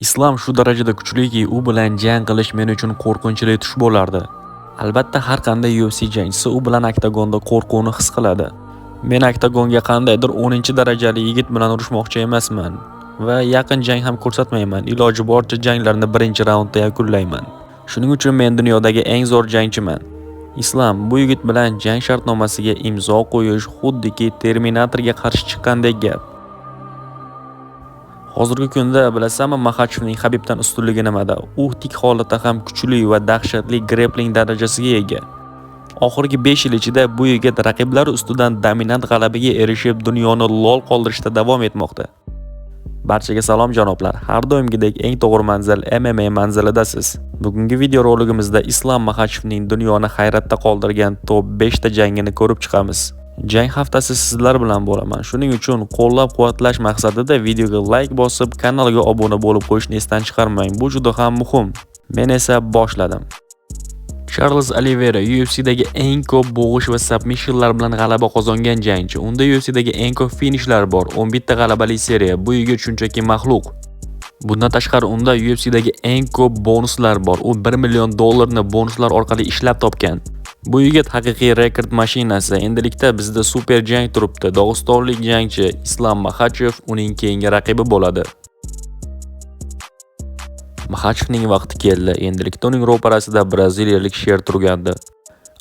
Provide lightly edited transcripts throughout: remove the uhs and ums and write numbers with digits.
Islom shu darajada kuchliki, u bilan jang qilish men uchun qo'rqinchli tush bo'lardi. Albatta har qanday UFC jangchisi u bilan oktagonda qo'rquvni his qiladi. Men oktagonga qandaydir 10-darajali yigit bilan urushmoqchi emasman va yaqin jang ham ko'rsatmayman. Iloji boricha janglarni birinchi raundda yakunlayman. Shuning uchun men dunyodagi eng zo'r jangchiman. Islom bu yigit bilan jang shartnomasiga imzo qo'yish xuddiki Terminatorga qarshi chiqqandek gap. Hozirgi kunda bilasanmi, Maxachevning Habibdan ustunligi nimada? U tik holatda ham kuchli va dahshatli grappling darajasiga ega. Oxirgi 5 yil ichida bu yigit raqiblari ustidan dominant g'alabaga erishib, dunyoni lol qoldirishda davom etmoqda. Barchaga salom janoblar. Har doimgidek eng to'g'ri manzil MMA manzilidasiz. Bugungi video roligimizda Islom Maxachevning dunyoni hayratda qoldirgan top 5 ta jangini ko'rib chiqamiz. Jang haftasi sizlar bilan bo'laman. Shuning uchun qo'llab-quvvatlash maqsadida videoga like bosib, kanalga obuna bo'lib qo'yishni esdan chiqarmang. Bu juda ham muhim. Men esa boshladim. Charles Oliveira UFC'dagi eng ko'p bo'g'ish va submissionlar bilan g'alaba qozongan jangchi. Unda UFC'dagi eng ko'p finishlar bor. 11 ta g'alabali seriya. Bu yigit shunchaki maxluq. Bundan tashqari unda UFC'dagi eng ko'p bonuslar bor. U $1 million bonuslar orqali ishlab topgan. Bu yigit haqiqiy rekord mashinasi. Endilikda bizda super jang turibdi. Dog'istonlik jangchi Islom Maxachev uning keyingi raqibi bo'ladi. Maxachevning vaqti keldi. Endilikda uning ro'parasida braziliyalik sher turgandi.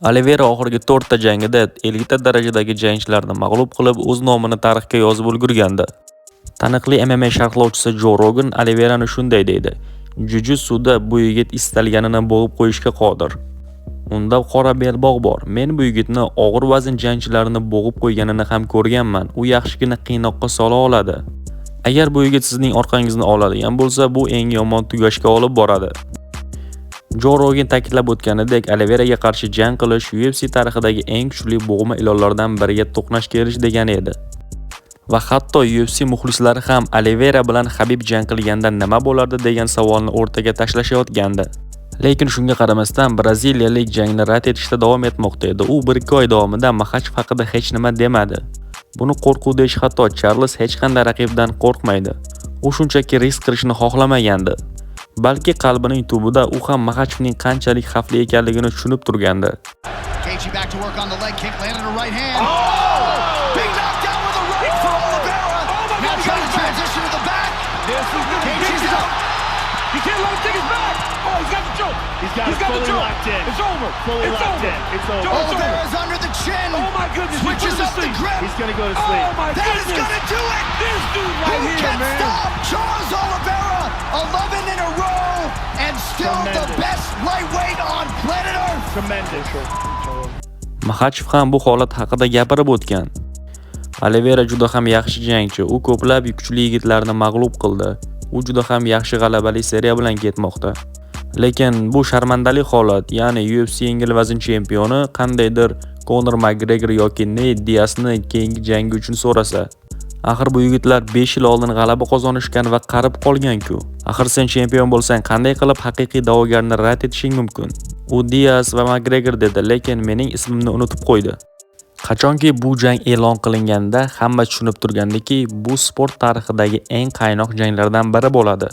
Oliveira oxirgi 4 ta jangida 50 ta darajadagi jangchilarni mag'lub qilib, o'z nomini tarixga yozib ulgurgandi. Taniqli MMA sharhlovchisi Joe Rogan Oliveirani shunday deydi: "Jiu-jitsuda bu yigit istalganini bo'g'ib qo'yishga qodir. Unda qora belbog' bor. Men bu yigitni og'ir vazn jangchilarini bo'g'ib qo'yganini ham ko'rganman. U yaxshigina qiynoqqa sola oladi. Agar bu yigit sizning orqangizni oladigan bo'lsa, bu eng yomon tugashga olib boradi." Joe Rogan ta'kidlab o'tganidek, Oliveiraga qarshi jang qilish UFC tarixidagi eng kuchli bo'g'ma ilonlardan biriga to'qnash kelish degani edi. Va hatto UFC muxlislari ham Oliveira bilan Habib jang qilganda nima bo'lardi degan savolni o'rtaga tashlashayotgandi. Lekin shunga qaramasdan braziliyalik jangni rad etishda davom etmoqda edi. U 1-2 oy davomida Maxachev haqida hech nima demadi. Buni qo'rquv deyish xato. Charles hech qanday raqibdan qo'rqmaydi. U shunchaki risk qilishni xohlamagandi. Balki qalbining tubida u ham Maxachevning qanchalik xavfli ekanligini tushunib turgandi. He's got it fully locked in. It's over. Fully locked in. It's over. Oliveira's under the chin. Oh my goodness. Switches up the grip. He's going to go to sleep. Oh my That goodness. is going to do it. This dude right Who here, can man. stop Charles Oliveira? 11 in a row and still the best lightweight on planet Earth. Tremendous. Maxachev ham bu holat haqida gapirib o'tgan. Oliveira juda ham yaxshi jangchi. U ko'plab kuchli yigitlarni mag'lub qildi. U juda ham yaxshi g'alabali seriya bilan ketmoqda. Lekin bu sharmandali holat, ya'ni UFC yengil vazn chempioni qandaydir Conor McGregor yoki Nate Diaz'ni keyingi jangi uchun so'rasa, axir bu yigitlar 5 yil oldin g'alaba qozonishgan va qarib qolgan-ku. Axir sen chempion bo'lsang, qanday qilib haqiqiy da'vogarni rad etishing mumkin? U Diaz va McGregor dedi, lekin mening ismimni unutib qo'ydi. Qachonki bu jang e'lon qilinganda, hamma tushunib turgandiki, bu sport tarixidagi eng qaynoq janglardan biri bo'ladi.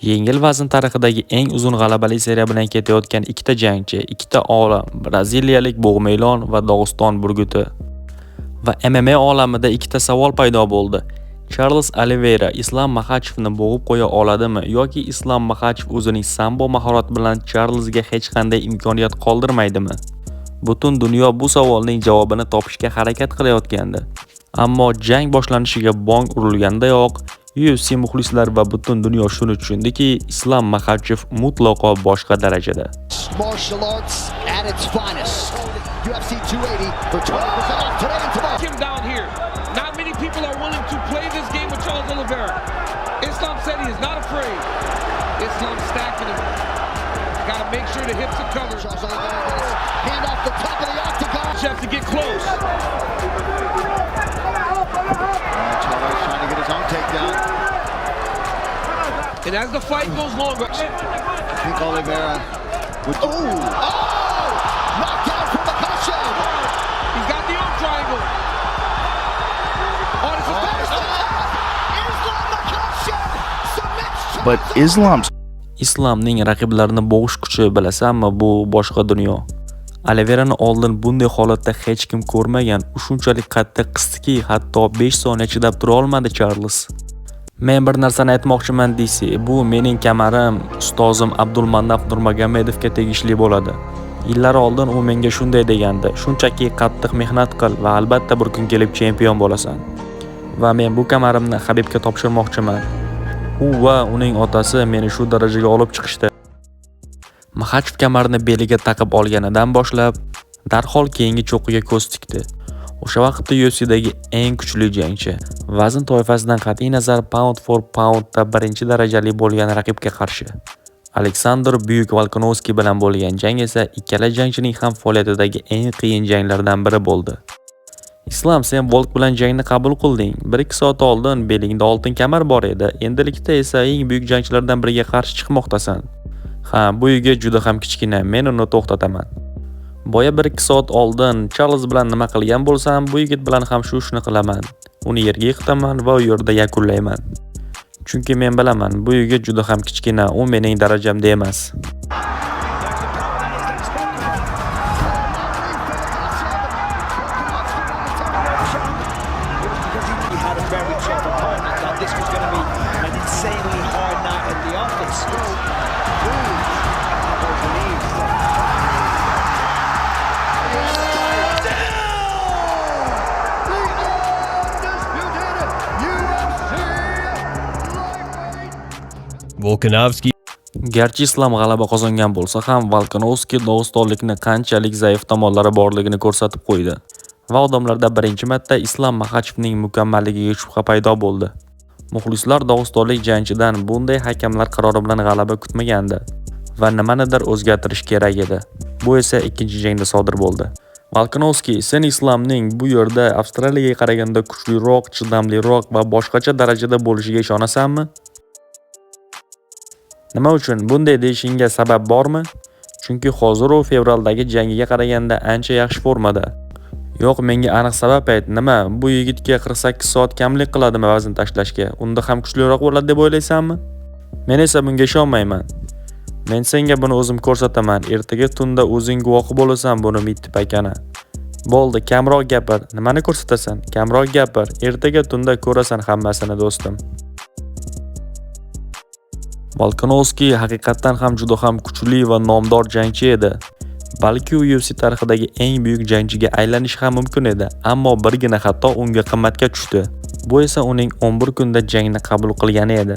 Yengil vazn tarixidagi eng uzun g'alabali seriya bilan ketayotgan ikkita jangchi, ikkita olam, braziliyalik bo'g'ma ilon va Dog'iston burguti. Va MMA olamida ikkita savol paydo bo'ldi. Charles Oliveira Islom Maxachevni bo'g'ib qo'ya oladimi yoki Islom Maxachev o'zining sambo mahorati bilan Charlesga hech qanday imkoniyat qoldirmaydimi? Butun dunyo bu savolning javobini topishga harakat qilayotgandi. Ammo jang boshlanishiga bong urilgandayoq UFC muxlislar va butun dunyo shuni tushundiki, Islom Maxachev mutlaqo boshqa darajada. Martial arts at its finest. UFC 280 for 20% off today and tomorrow. Him down here. Not many people are willing to play this game with Charles Oliveira. Islam said he is not afraid. Islam stacking him. Got to make sure the hips are covered. Charles Oliveira got his hand off the top of the octagon. You have to get close. Charles trying to get his own takedown. And as the fight goes longer, I think Oliveira would... Knocked down from the Maxachev. he's got the arm triangle. Oh, this is Islam Maxachev submits but Islomning raqiblarini bo'g'ish kuchi bilasanmi, bu boshqa dunyo. Oliverani oldin bunday holatda hech kim ko'rmagan. U shunchalik qattiq qisdiki, hatto 5 soniya chidab tura olmadi Charles. Men bir narsani aytmoqchiman deysi, bu mening kamarim ustozim Abdulmanaf Nurmagomedovga tegishli bo'ladi. Yillar oldin u menga shunday degandi: "Shunchaki qattiq mehnat qil va albatta bir kun kelib chempion bo'lasan." Va men bu kamarimni Habibga topshirmoqchiman. U va uning otasi meni shu darajaga olib chiqishdi. Makhachev kamarni beliga taqib olganidan boshlab darhol keyingi cho'qiga ko'z tikdi. O'sha vaqtda UFC'dagi eng kuchli jangchi, vazn toifasidan qat'iy nazar pound for poundda birinchi darajali bo'lgan raqibga qarshi. Aleksandr Buyuk Volkanovski bilan bo'lgan jang esa ikkala jangchining ham faoliyatidagi eng qiyin janglardan biri bo'ldi. Islom, sen Volk bilan jangni qabul qilding. 1-2 soat oldin belingda oltin kamar bor edi. Endilikda esa eng buyuk jangchilardan biriga qarshi chiqmoqdasan. Ha, bu yigit juda ham kichkina, men uni to'xtataman. Boya 1-2 soat oldin Charles bilan nima qilgan bo'lsam, bu yigit bilan ham shu ishni qilaman. Uni yerga yiqitaman va u yerda yakunlayman. Chunki men bilaman, bu yigit juda ham kichkina, u mening darajamda emas. Volkanovski Garchi Islom g'alaba qozongan bo'lsa ham, Volkanovski Dog'istonlikni qanchalik zaif tomonlari borligini ko'rsatib qo'ydi. Va odamlarda birinchi marta Islom Makhachevning mukammalligiga shubha paydo bo'ldi. Muxlislar Dog'istonlik jangchidan bunday hakamlar qarori bilan g'alaba kutmagandi va nimanidir o'zgartirish kerak edi. Bu esa ikkinchi jangda sodir bo'ldi. Volkanovski, sen Islomning bu yerda Avstraliyaga qaraganda kuchliroq, chidamliroq va boshqacha darajada bo'lishiga ishonasanmi? Nima uchun bunday deyishingga sabab bormi? Chunki hozir u fevraldagi jangiga qaraganda ancha yaxshi formada. Yo'q, menga aniq sabab ayt. Nima? Bu yigitga 48 soat kamlik qiladimi vazn tashlashga? Unda ham kuchliroq bo'ladi deb o'ylaysanmi? Men esa bunga ishonmayman. Men senga buni o'zim ko'rsataman. Ertaga tunda o'zing guvohi bo'lasan buni Mittip akana. Bo'ldi, kamroq gapir. Nimani ko'rsatasan? Kamroq gapir. Ertaga tunda ko'rasan hammasini, do'stim. Volkanovski haqiqatan ham juda ham kuchli va nomdor jangchi edi. Balki u UFC tarixidagi eng buyuk jangchiga aylanishi ham mumkin edi, ammo birgina xato unga qimmatga tushdi. Bu esa uning 11 kunda jangni qabul qilgani edi.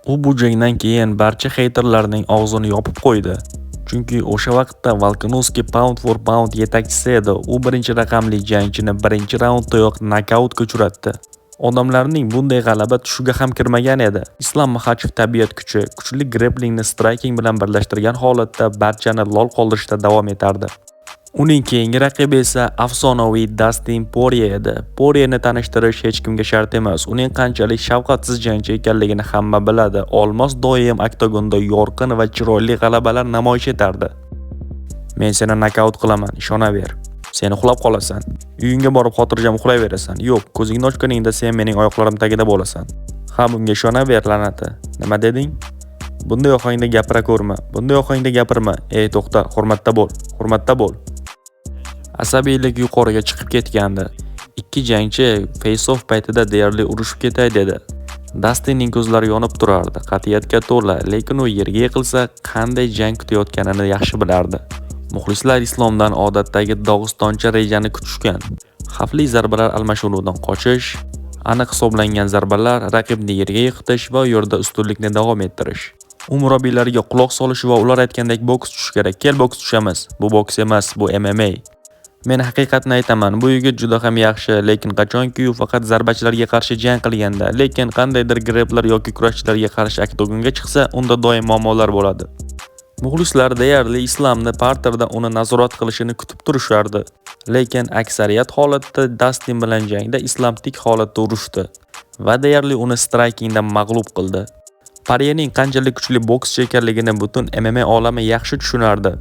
U bu jangdan keyin barcha heyterlarning og'zini yopib qo'ydi. Chunki o'sha vaqtda Volkanovski pound for pound yetakchisi edi. U birinchi raqamli jangchini birinchi raunddayoq nokautga uchratdi. Odamlarning bunday g'alaba tushiga ham kirmagan edi. Islom Makhachev tabiat kuchi, kuchli grapplingni striking bilan birlashtirgan holatda barchani lol qoldirishda davom etardi. Uning keyingi raqibi esa afsonaviy Dustin Poirier edi. Poirierni tanishtirish hech kimga shart emas. Uning qanchalik shafqatsiz jangchi ekanligini hamma biladi. Olmos doim oktagonda yorqin va chiroyli g'alabalar namoyish etardi. Men seni nokaut qilaman, ishonaver. Sen uxlab qolasan. Uyingga borib xotirjam uxlayverasan. Yo'q, ko'zingni ochganingda sen mening oyoqlarim tagida bo'lasan. Ha, bunga ishonaver, la'nati. Nima deding? Bunday ohangda gapira ko'rma. Bunday ohangda gapirma. Ey, to'xta, hurmatda bo'l. Hurmatda bo'l. Asabiylik yuqoriga chiqib ketgandi. Ikki jangchi face-off paytida deyarli urushib ketay dedi. Dustinning ko'zlari yonib turardi, qat'iyatga to'la, lekin u yerga yiqilsa qanday jang kutayotganini yaxshi bilardi. Muxlislar Islomdan odatdagi Dog'istoncha rejani kutishgan. Xavfli zarbalar almashinuvidan qochish, aniq hisoblangan zarbalar, raqibni yerga yiqitish va u yerda ustunlikni davom ettirish. U murabbiylarga quloq solish va ular aytgandek boks tush kerak. Kel boks tushamiz. Bu boks emas, bu MMA. Men haqiqatni aytaman, bu yigit juda ham yaxshi, lekin qachonki u faqat zarbachilarga qarshi jang qilganda, lekin qandaydir grappler yoki kurashchilarga qarshi oktagonga chiqsa, unda doim muammolar bo'ladi. Muxlislar deyarli Islamni parterda uni nazorat qilishini kutib turishardi. Lekin aksariyat holatda Dastin bilan jangda Islam tik holatda urushdi va deyarli uni strikingda mag'lub qildi. Poryening qanchalik kuchli bokschi ekanligini butun MMA olami yaxshi tushunardi.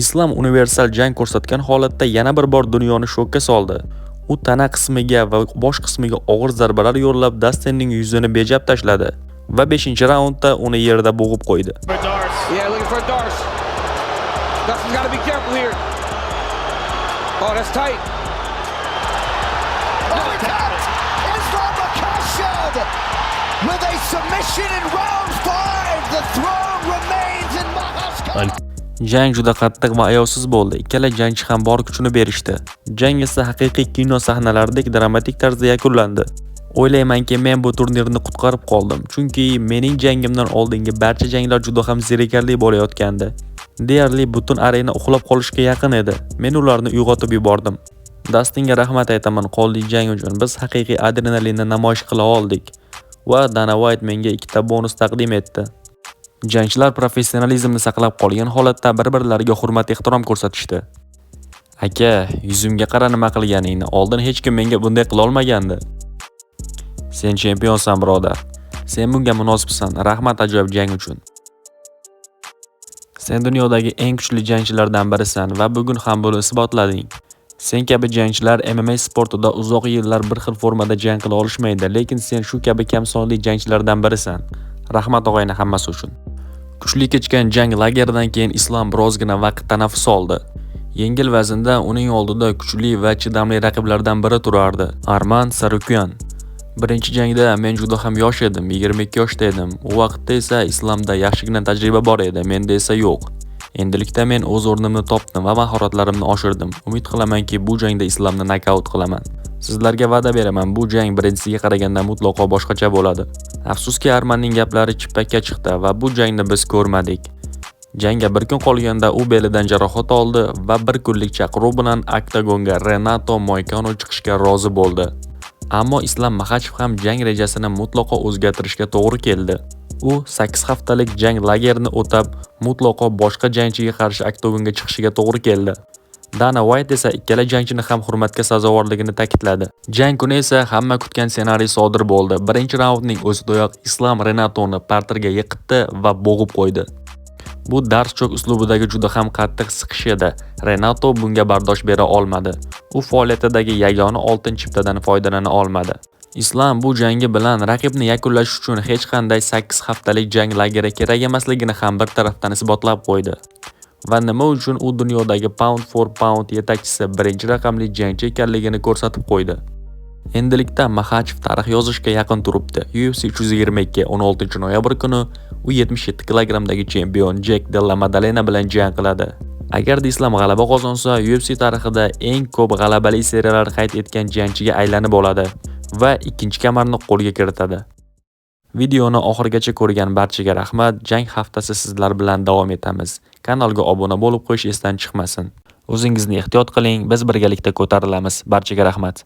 Islam universal jang ko'rsatgan holatda yana bir bor dunyoni shokka soldi. U tana qismiga va bosh qismiga og'ir zarbalar yo'llab Dastinning yuzini bejab tashladi va 5-raundda uni yerda bo'g'ib qo'ydi. Yeah, looking for a Darce. Dustin's got to be careful here. Oh, that's tight. Oh, he tapped! Islam Makhachev with a submission in round 5. The throne remains in Makhachev. Jang juda qattiq va ayovsiz bo'ldi. Ikkala jangchi ham bor kuchini berishdi. Jang esa haqiqiy kino sahnalaridek dramatik tarzda yakunlandi. O'ylaymanki, men bu turnirni qutqarib qoldim, chunki mening jangimdan oldingi barcha janglar juda ham zerikarli bo'layotgandi. Deyarli butun arena uxlab qolishga yaqin edi. Men ularni uyg'otib yubordim. Dastinga rahmat aytaman qoldiq jang uchun. Biz haqiqiy adrenalinni namoyish qila oldik va Dana White menga 2 bonus taqdim etdi. Jangchilar professionalizmni saqlab qolgan holatda bir-birlariga hurmat-ehtirom ko'rsatishdi. Aka, yuzimga qara nima qilganingni. Oldin hech kim menga bunday qila olmagandi. Sen chempionsan, birodar. Sen bunga munosibsan. Rahmat ajoyib jang uchun. Sen dunyodagi eng kuchli jangchilardan birisan va bugun ham buni isbotlading. Sen kabi jangchilar MMA sportida uzoq yillar bir xil formada jang qila olishmaydi, lekin sen shu kabi kam sonli jangchilardan birisan. Rahmat og'ayni hammasi uchun. Kuchli kechgan jang lageridan keyin Islam birozgina vaqt tanaffus oldi. Yengil vaznda uning oldida kuchli va chidamli raqiblardan biri turardi, Arman Tsarukyan. Birinchi jangda men juda ham yosh edim, 22 yoshda edim. U vaqtda esa Islamda yaxshigina tajriba bor edi, menda esa yo'q. Endilikda men o'z o'rnimni topdim va mahoratlarimni oshirdim. Umid qilamanki, bu jangda Islamni nokaut qilaman. Sizlarga va'da beraman, bu jang birinchisiga qaraganda mutlaqo boshqacha bo'ladi. Afsuski, Armanning gaplari chippakka chiqdi va bu jangni biz ko'rmadik. Jangga bir kun qolganda u belidan jarohat oldi va bir kunlik chaqiruv bilan oktagonga Renato Moicano chiqishga rozi bo'ldi. Ammo Islam Makhachev ham jang rejasini mutlaqo o'zgartirishga to'g'ri keldi. U 8 haftalik jang lagerini o'tab, mutlaqo boshqa jangchiga qarshi oktagonga chiqishiga to'g'ri keldi. Dana White esa ikkala jangchini ham hurmatga sazovorligini ta'kidladi. Jang kuni esa hamma kutgan ssenariy sodir bo'ldi. Birinchi raundning o'zidayoq Islam Renatoni parterga yiqitdi va bo'g'ib qo'ydi. Bu Darchok uslubidagi juda ham qattiq siqish edi. Renato bunga bardosh bera olmadi. U faoliyatidagi yagona oltin chiptadan foydalana olmadi. Islam bu jangi bilan raqibni yakunlash uchun hech qanday 8 haftalik jang lageri kerak emasligini ham bir tarafdan isbotlab qo'ydi. Va nima uchun u dunyodagi pound for pound yetakchisi birinchi raqamli jangchi ekanligini ko'rsatib qo'ydi. Endilikda Makhachev tarix yozishga yaqin turibdi. UFC 322 16-noyabr kuni u 77 kilogramdagi chempion Jack Della Maddalena bilan jang qiladi. Agar Islam g'alaba qozonsa, UFC tarixida eng ko'p g'alabali seriyalar qayd etgan jangchiga aylanib oladi va ikkinchi kamarni qo'lga kiritadi. Videoni oxirigacha ko'rgan barchaga rahmat. Jang haftasi sizlar bilan davom etamiz. Kanalga obuna bo'lib qo'yish esdan chiqmasin. O'zingizni ehtiyot qiling. Biz birgalikda ko'tarilamiz. Barchaga rahmat.